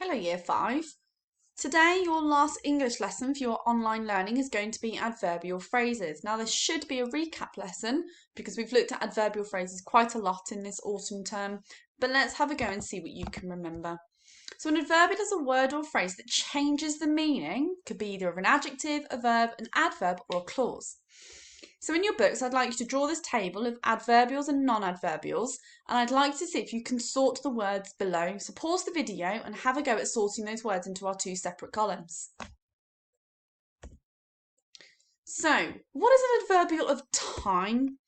Hello Year 5. Today your last English lesson for your online learning is going to be adverbial phrases. Now there should be a recap lesson because we've looked at adverbial phrases quite a lot in this autumn term, but let's have a go and see what you can remember. So an adverbial is a word or phrase that changes the meaning, could be either of an adjective, a verb, an adverb or a clause. So in your books, I'd like you to draw this table of adverbials and non-adverbials, and I'd like to see if you can sort the words below. So pause the video and have a go at sorting those words into our two separate columns. So what is an adverbial of time?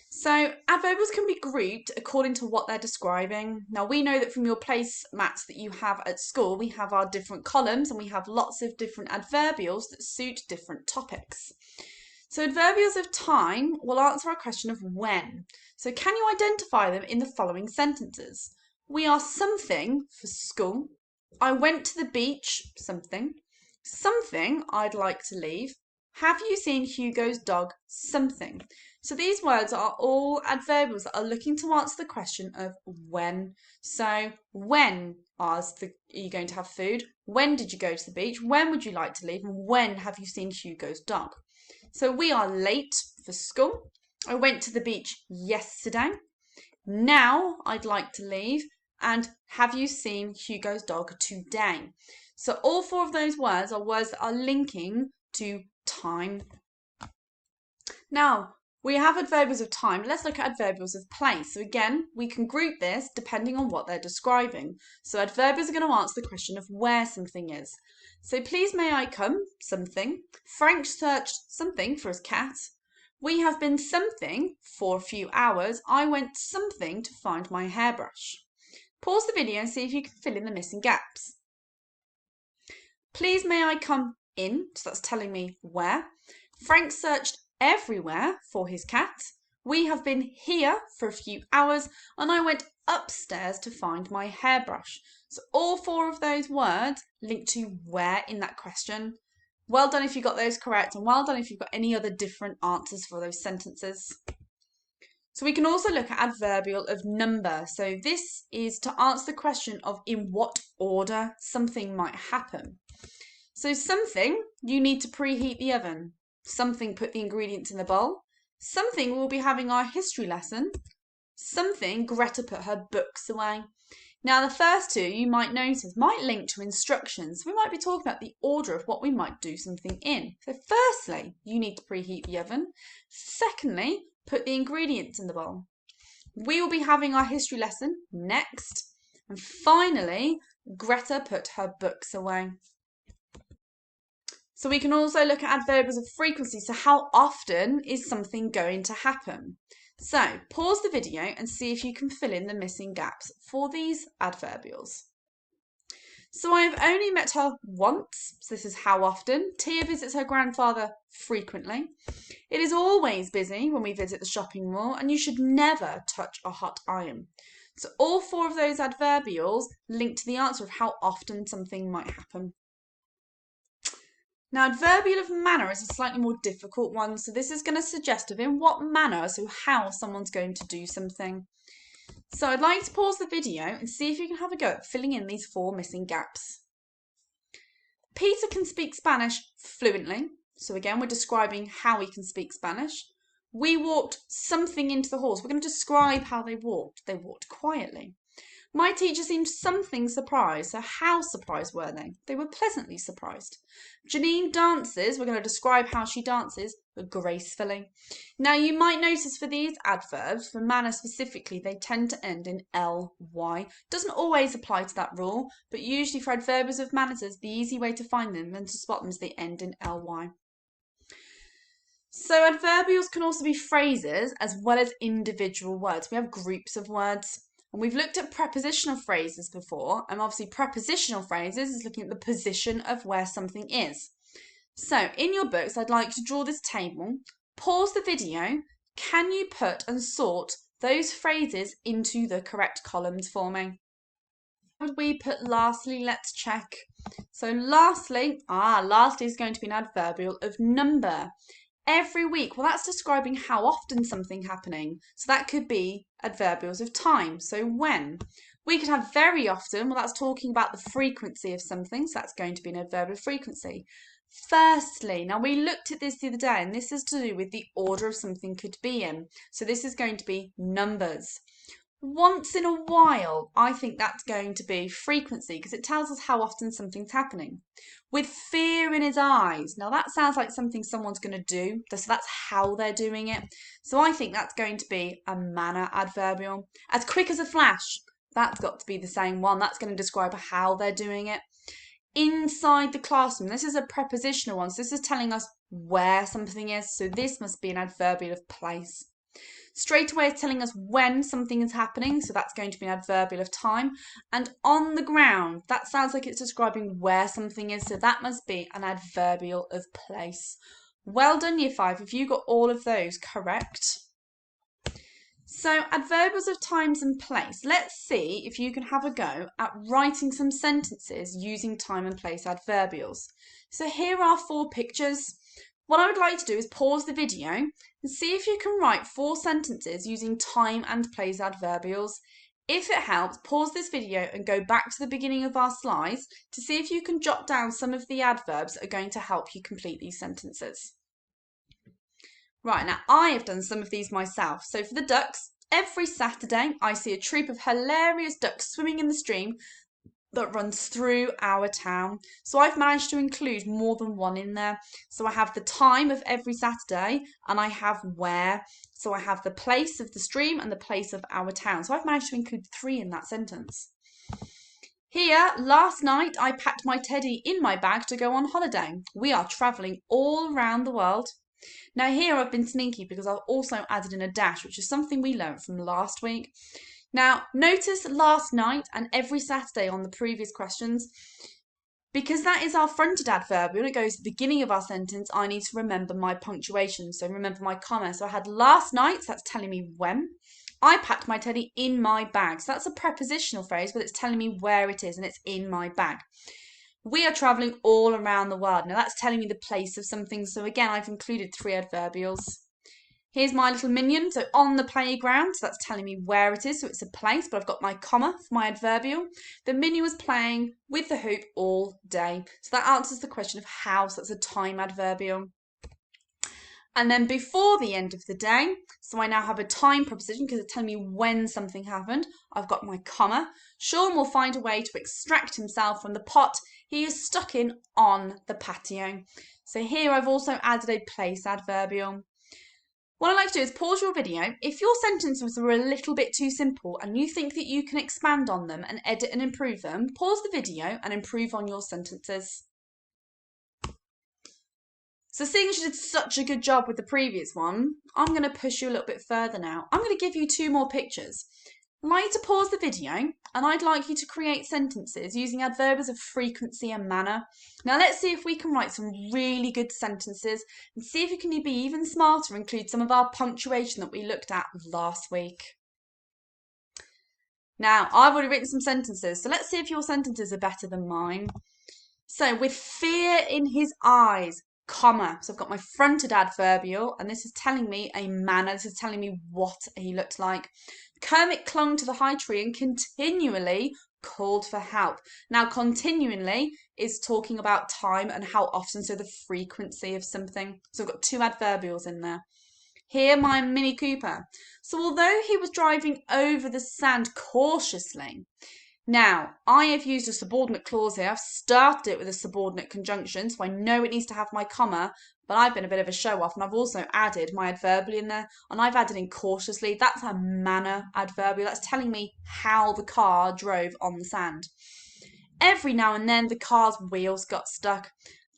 So adverbials can be grouped according to what they're describing. Now we know that from your placemats that you have at school, we have our different columns and we have lots of different adverbials that suit different topics. So adverbials of time will answer our question of when. So can you identify them in the following sentences? We are something for school. I went to the beach, something. Something I'd like to leave. Have you seen Hugo's dog, something. So these words are all adverbials that are looking to answer the question of when. So when are you going to have food? When did you go to the beach? When would you like to leave? And when have you seen Hugo's dog? So we are late for school. I went to the beach yesterday. Now I'd like to leave. And have you seen Hugo's dog today? So all four of those words are words that are linking to time. Now we have adverbials of time. Let's look at adverbials of place. So again, we can group this depending on what they're describing. So adverbials are going to answer the question of where something is. So please may I come, something. Frank searched something for his cat. We have been something for a few hours. I went something to find my hairbrush. Pause the video and see if you can fill in the missing gaps. Please may I come in, so that's telling me where. Frank searched everywhere for his cat. We have been here for a few hours and I went upstairs to find my hairbrush. So all four of those words link to where in that question. Well done if you got those correct, and well done if you've got any other different answers for those sentences. So we can also look at adverbial of number. So this is to answer the question of in what order something might happen. So something, you need to preheat the oven. Something, put the ingredients in the bowl. Something, we'll be having our history lesson. Something, Greta put her books away. Now the first two you might notice might link to instructions. We might be talking about the order of what we might do something in. So firstly, you need to preheat the oven. Secondly, put the ingredients in the bowl. We will be having our history lesson next. And finally, Greta put her books away. So we can also look at adverbials of frequency. So how often is something going to happen? So pause the video and see if you can fill in the missing gaps for these adverbials. So I have only met her once. So this is how often. Tia visits her grandfather frequently. It is always busy when we visit the shopping mall, and you should never touch a hot iron. So all four of those adverbials link to the answer of how often something might happen. Now, adverbial of manner is a slightly more difficult one, so this is going to suggest of in what manner, so how someone's going to do something. So I'd like to pause the video and see if you can have a go at filling in these four missing gaps. Peter can speak Spanish fluently, so again we're describing how he can speak Spanish. We walked something into the hall, so we're going to describe how they walked. They walked quietly. My teacher seemed something surprised, so how surprised were they? They were pleasantly surprised. Janine dances, we're going to describe how she dances, gracefully. Now you might notice for these adverbs, for manner specifically, they tend to end in ly. Doesn't always apply to that rule, but usually for adverbials of manners, the easy way to find them and to spot them is they end in ly. So adverbials can also be phrases as well as individual words. We have groups of words. And we've looked at prepositional phrases before, and obviously prepositional phrases is looking at the position of where something is. So in your books, I'd like you to draw this table, pause the video, can you put and sort those phrases into the correct columns for me? How would we put lastly? Let's check. So lastly is going to be an adverbial of number. Every week, well, that's describing how often something happening. So that could be adverbials of time. So when. We could have very often, well, that's talking about the frequency of something, so that's going to be an adverbial of frequency. Firstly, now we looked at this the other day, and this is to do with the order of something could be in. So this is going to be numbers. Once in a while, I think that's going to be frequency because it tells us how often something's happening. With fear in his eyes, now that sounds like something someone's going to do, so that's how they're doing it. So I think that's going to be a manner adverbial. As quick as a flash, that's got to be the same one. That's going to describe how they're doing it. Inside the classroom, this is a prepositional one, so this is telling us where something is, so this must be an adverbial of place. Straight away it's telling us when something is happening, so that's going to be an adverbial of time. And on the ground, that sounds like it's describing where something is, so that must be an adverbial of place. Well done, Year 5, if you got all of those correct. So adverbials of times and place. Let's see if you can have a go at writing some sentences using time and place adverbials. So here are 4 pictures. What I would like to do is pause the video and see if you can write 4 sentences using time and place adverbials. If it helps, pause this video and go back to the beginning of our slides to see if you can jot down some of the adverbs that are going to help you complete these sentences. Right, now I have done some of these myself. So for the ducks, every Saturday I see a troop of hilarious ducks swimming in the stream that runs through our town. So I've managed to include more than one in there. So I have the time of every Saturday and I have where. So I have the place of the stream and the place of our town. So I've managed to include 3 in that sentence. Here, last night I packed my teddy in my bag to go on holiday. We are travelling all around the world. Now here I've been sneaky because I've also added in a dash, which is something we learned from last week. Now notice last night and every Saturday on the previous questions, because that is our fronted adverbial and it goes to the beginning of our sentence, I need to remember my punctuation, so remember my comma. So I had last night, so that's telling me when. I packed my teddy in my bag, so that's a prepositional phrase, but it's telling me where it is and it's in my bag. We are travelling all around the world. Now that's telling me the place of something. So again, I've included 3 adverbials. Here's my little minion. So on the playground, so that's telling me where it is. So it's a place, but I've got my comma for my adverbial. The minion was playing with the hoop all day. So that answers the question of how. So that's a time adverbial. And then before the end of the day, so I now have a time preposition because it's telling me when something happened. I've got my comma. Sean will find a way to extract himself from the pot he is stuck in on the patio. So here I've also added a place adverbial. What I'd like to do is pause your video. If your sentences are a little bit too simple and you think that you can expand on them and edit and improve them, pause the video and improve on your sentences. So seeing as you did such a good job with the previous one, I'm going to push you a little bit further now. I'm going to give you 2 more pictures. I'd like you to pause the video and I'd like you to create sentences using adverbs of frequency and manner. Now let's see if we can write some really good sentences and see if you can be even smarter, include some of our punctuation that we looked at last week. Now I've already written some sentences, so let's see if your sentences are better than mine. So with fear in his eyes, comma. So I've got my fronted adverbial and this is telling me a manner. This is telling me what he looked like. Kermit clung to the high tree and continually called for help. Now continually is talking about time and how often, so the frequency of something. So I've got 2 adverbials in there. Here my Mini Cooper. So although he was driving over the sand cautiously, now, I have used a subordinate clause here. I've started it with a subordinate conjunction, so I know it needs to have my comma, but I've been a bit of a show-off, and I've also added my adverbial in there, and I've added in cautiously. That's a manner adverbial. That's telling me how the car drove on the sand. Every now and then, the car's wheels got stuck.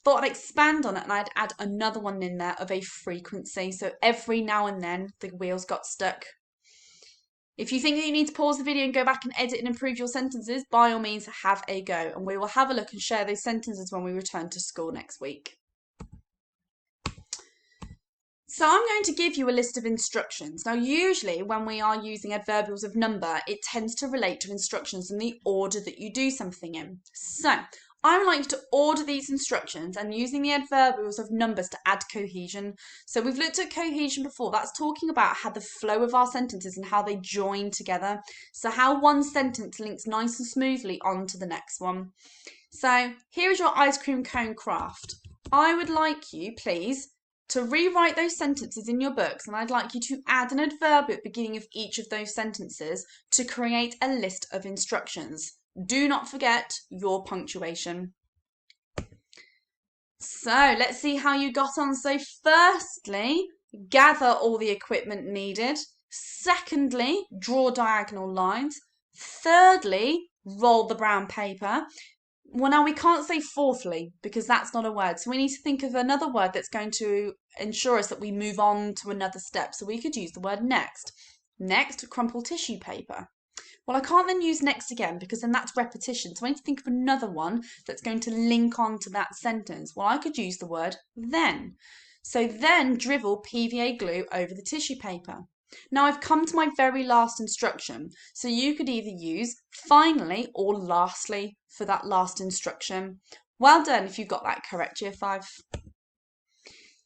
Thought I'd expand on it, and I'd add another one in there of a frequency. So every now and then, the wheels got stuck. If you think that you need to pause the video and go back and edit and improve your sentences, by all means have a go and we will have a look and share those sentences when we return to school next week. So I'm going to give you a list of instructions. Now usually when we are using adverbials of number, it tends to relate to instructions in the order that you do something in. So I would like you to order these instructions and using the adverbials of numbers to add cohesion. So we've looked at cohesion before. That's talking about how the flow of our sentences and how they join together. So how one sentence links nice and smoothly on to the next one. So here is your ice cream cone craft. I would like you, please, to rewrite those sentences in your books, and I'd like you to add an adverbial at the beginning of each of those sentences to create a list of instructions. Do not forget your punctuation. So let's see how you got on. So firstly, gather all the equipment needed. Secondly, draw diagonal lines. Thirdly, roll the brown paper. Well, now we can't say fourthly because that's not a word. So we need to think of another word that's going to ensure us that we move on to another step. So we could use the word next. Next, crumple tissue paper. Well, I can't then use next again because then that's repetition. So I need to think of another one that's going to link on to that sentence. Well, I could use the word then. So then drivel PVA glue over the tissue paper. Now I've come to my very last instruction. So you could either use finally or lastly for that last instruction. Well done if you got that correct, Year 5.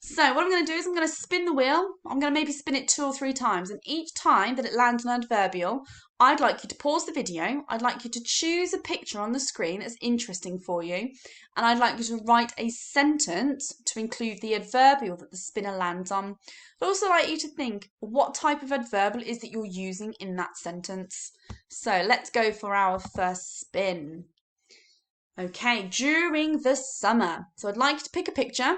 So what I'm going to do is I'm going to spin the wheel. I'm going to maybe spin it 2 or 3 times, and each time that it lands an adverbial, I'd like you to pause the video. I'd like you to choose a picture on the screen that's interesting for you, and I'd like you to write a sentence to include the adverbial that the spinner lands on. I'd also like you to think what type of adverbial is that you're using in that sentence. So let's go for our first spin. Okay, during the summer. So I'd like you to pick a picture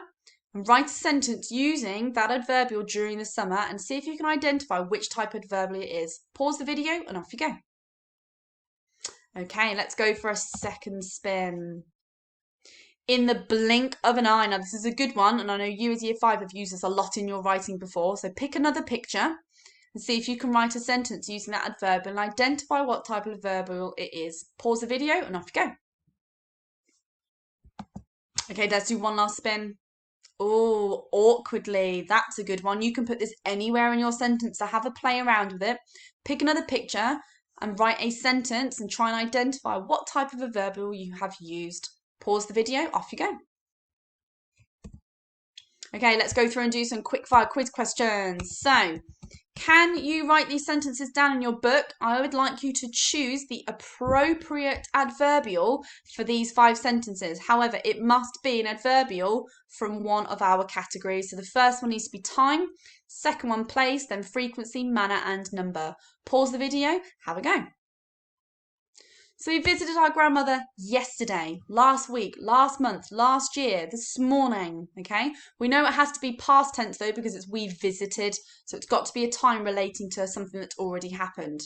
and write a sentence using that adverbial during the summer and see if you can identify which type of adverbial it is. Pause the video and off you go. Okay, let's go for a second spin. In the blink of an eye. Now this is a good one, and I know you as Year 5 have used this a lot in your writing before. So pick another picture and see if you can write a sentence using that adverbial and identify what type of adverbial it is. Pause the video and off you go. Okay, let's do one last spin. Oh, awkwardly. That's a good one. You can put this anywhere in your sentence, so have a play around with it. Pick another picture and write a sentence and try and identify what type of adverbial you have used. Pause the video, off you go. Okay, let's go through and do some quick fire quiz questions. So, can you write these sentences down in your book? I would like you to choose the appropriate adverbial for these 5 sentences. However, it must be an adverbial from one of our categories. So the first one needs to be time, second one place, then frequency, manner and number. Pause the video, have a go. So we visited our grandmother yesterday, last week, last month, last year, this morning, okay? We know it has to be past tense though because it's we visited, so it's got to be a time relating to something that's already happened.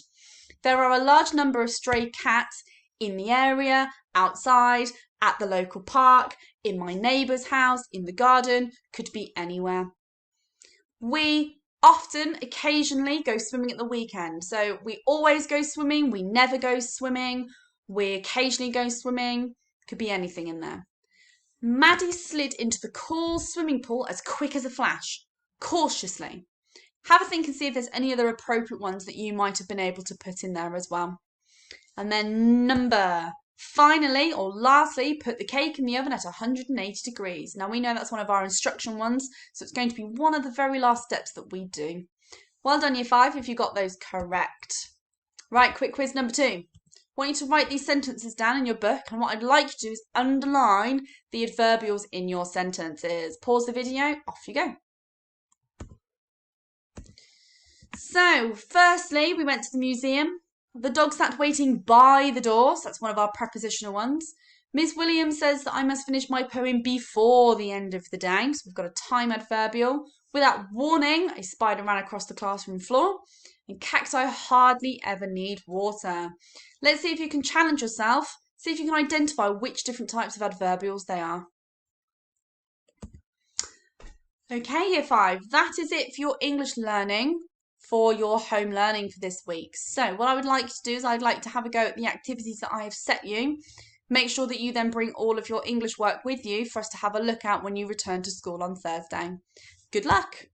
There are a large number of stray cats in the area, outside, at the local park, in my neighbour's house, in the garden, could be anywhere. We often, occasionally go swimming at the weekend. So we always go swimming, we never go swimming, we occasionally go swimming, could be anything in there. Maddie slid into the cool swimming pool as quick as a flash, cautiously. Have a think and see if there's any other appropriate ones that you might have been able to put in there as well. And then number. Finally, or lastly, put the cake in the oven at 180 degrees. Now we know that's one of our instruction ones, so it's going to be one of the very last steps that we do. Well done, Year 5, if you got those correct. Right, quick quiz number 2. I want you to write these sentences down in your book, and what I'd like you to do is underline the adverbials in your sentences. Pause the video, off you go. So, firstly, we went to the museum. The dog sat waiting by the door, so that's one of our prepositional ones. Miss Williams says that I must finish my poem before the end of the day, so we've got a time adverbial. Without warning, a spider ran across the classroom floor, and cacti hardly ever need water. Let's see if you can challenge yourself, see if you can identify which different types of adverbials they are. Okay, Year 5, that is it for your English learning for your home learning for this week. So what I would like to do is I'd like to have a go at the activities that I have set you. Make sure that you then bring all of your English work with you for us to have a look at when you return to school on Thursday. Good luck!